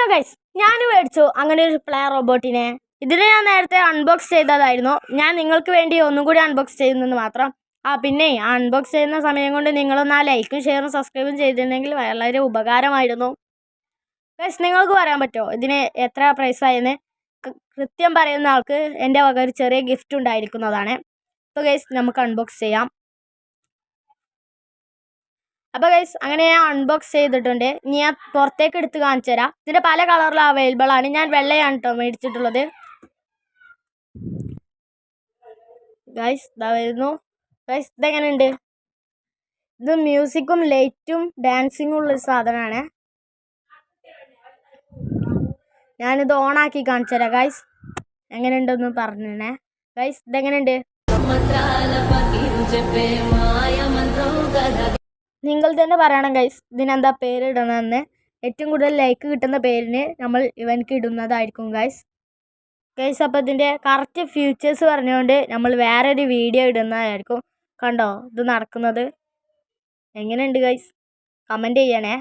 Hello guys, ഞാൻ മേടിച്ചു അങ്ങനെ ഒരു പ്ലേ റോബോട്ടിനെ. ഇതിനെ ഞാൻ നേരത്തെ അൺബോക്സ് ചെയ്തതായിരുന്നു. ഞാൻ നിങ്ങൾക്ക് വേണ്ടി ഒന്നും കൂടി അൺബോക്സ് ചെയ്യുന്നെന്ന് മാത്രം. പിന്നെ അൺബോക്സ് ചെയ്യുന്ന സമയം കൊണ്ട് നിങ്ങളൊന്ന് ലൈക്കും ഷെയറും സബ്സ്ക്രൈബും ചെയ്തിരുന്നെങ്കിൽ വളരെ ഉപകാരമായിരുന്നു. ഗൈസ്, നിങ്ങൾക്ക് പറയാൻ പറ്റുമോ ഇതിന് എത്ര പ്രൈസായെന്ന്? കൃത്യം പറയുന്ന ആൾക്ക് എൻ്റെ വക ഒരു ചെറിയ ഗിഫ്റ്റ് ഉണ്ടായിരിക്കുന്നതാണ്. അപ്പോൾ ഗൈസ്, നമുക്ക് അൺബോക്സ് ചെയ്യാം. അപ്പോൾ ഗൈസ്, അങ്ങനെ ഞാൻ അൺബോക്സ് ചെയ്തിട്ടുണ്ട്. ഇനി ഞാൻ പുറത്തേക്ക് എടുത്ത് കാണിച്ചു തരാം. ഇതിൻ്റെ പല കളറിലും അവൈലബിൾ ആണ്. ഞാൻ വെള്ളയാണ് കേട്ടോ മേടിച്ചിട്ടുള്ളത്. ഗൈസ്, ഇതാ വരുന്നു. ഗൈസ്, ഇതെങ്ങനെയുണ്ട്? ഇത് മ്യൂസിക്കും ലൈറ്റും ഡാൻസിങ്ങും ഉള്ളൊരു സാധനമാണ്. ഞാനിത് ഓണാക്കി കാണിച്ചു തരാം ഗൈസ്. എങ്ങനെയുണ്ടെന്ന് പറഞ്ഞേ ഗൈസ്. ഇതെങ്ങനെയുണ്ട്? നിങ്ങൾ തന്നെ പറയണം ഗൈസ് ഇതിനെന്താ പേരിടണമെന്ന്. ഏറ്റവും കൂടുതൽ ലൈക്ക് കിട്ടുന്ന പേരിന് നമ്മൾ ഇവൻക്ക് ഇടുന്നതായിരിക്കും ഗൈസ്. അപ്പോൾ ഇതിൻ്റെ കറക്റ്റ് ഫ്യൂച്ചേഴ്സ് പറഞ്ഞുകൊണ്ട് നമ്മൾ വേറൊരു വീഡിയോ ഇടുന്നതായിരിക്കും. കണ്ടോ ഇത് നടക്കുന്നത്? എങ്ങനെയുണ്ട് ഗൈസ്? കമൻറ്റ് ചെയ്യണേ.